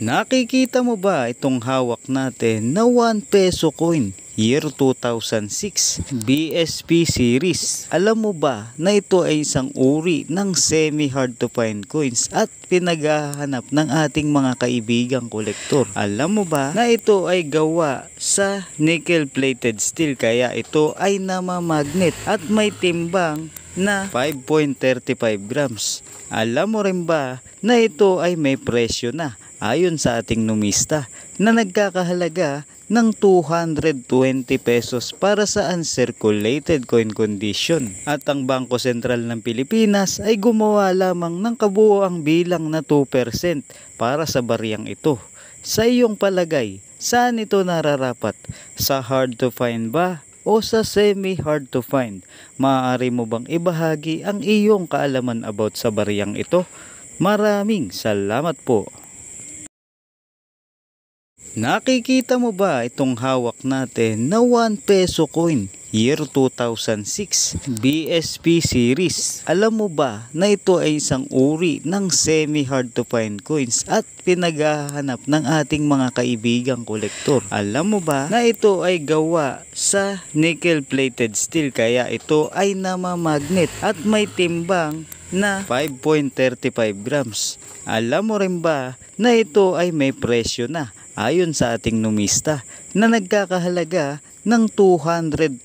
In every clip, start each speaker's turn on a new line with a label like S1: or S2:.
S1: Nakikita mo ba itong hawak natin na 1 peso coin? Year 2006, BSP series. Alam mo ba na ito ay isang uri ng semi-hard to find coins at pinaghahanap ng ating mga kaibigang kolektor? Alam mo ba na ito ay gawa sa nickel-plated steel kaya ito ay namamagnet at may timbang na 5.35 grams. Alam mo rin ba na ito ay may presyo na ayon sa ating numista na nagkakahalaga ng 220 pesos para sa uncirculated coin condition. At ang Bangko Sentral ng Pilipinas ay gumawa lamang ng kabuoang bilang na 2% para sa bariyang ito. Sa iyong palagay, saan ito nararapat? Sa hard to find ba o sa semi-hard to find? Maaari mo bang ibahagi ang iyong kaalaman about sa bariyang ito? Maraming salamat po. Nakikita mo ba itong hawak natin na 1 peso coin? Year 2006, BSP series. Alam mo ba na ito ay isang uri ng semi-hard to find coins at pinaghahanap ng ating mga kaibigang kolektor? Alam mo ba na ito ay gawa sa nickel-plated steel kaya ito ay namamagnet at may timbang na 5.35 grams. Alam mo rin ba na ito ay may presyo na ayon sa ating numista na nagkakahalaga ng 220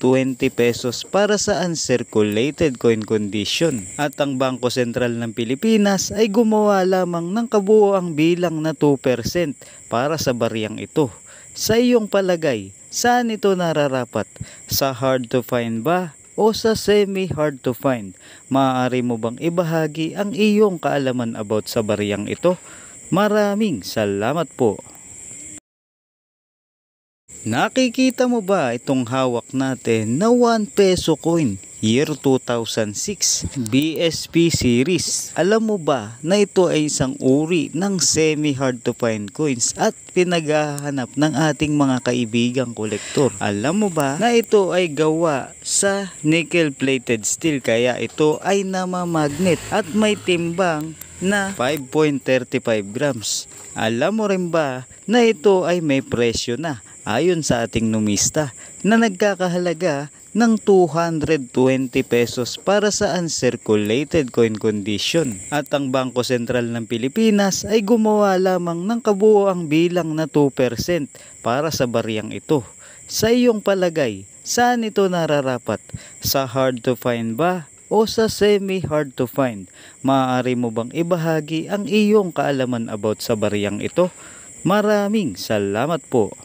S1: pesos para sa uncirculated coin condition. At ang Bangko Sentral ng Pilipinas ay gumawa lamang ng kabuoang bilang na 2% para sa bariyang ito. Sa iyong palagay, saan ito nararapat? Sa hard to find ba o sa semi-hard to find? Maaari mo bang ibahagi ang iyong kaalaman about sa bariyang ito? Maraming salamat po. Nakikita mo ba itong hawak natin na 1 peso coin? Year 2006, BSP series. Alam mo ba na ito ay isang uri ng semi-hard to find coins at pinaghahanap ng ating mga kaibigang kolektor? Alam mo ba na ito ay gawa sa nickel-plated steel kaya ito ay namamagnet at may timbang na 5.35 grams. Alam mo rin ba na ito ay may presyo na ayon sa ating numista na nagkakahalaga ng 220 pesos para sa uncirculated coin condition. At ang Bangko Sentral ng Pilipinas ay gumawa lamang ng kabuoang bilang na 2% para sa bariyang ito. Sa iyong palagay, saan ito nararapat? Sa hard to find ba o sa semi-hard to find? Maaari mo bang ibahagi ang iyong kaalaman about sa bariyang ito? Maraming salamat po.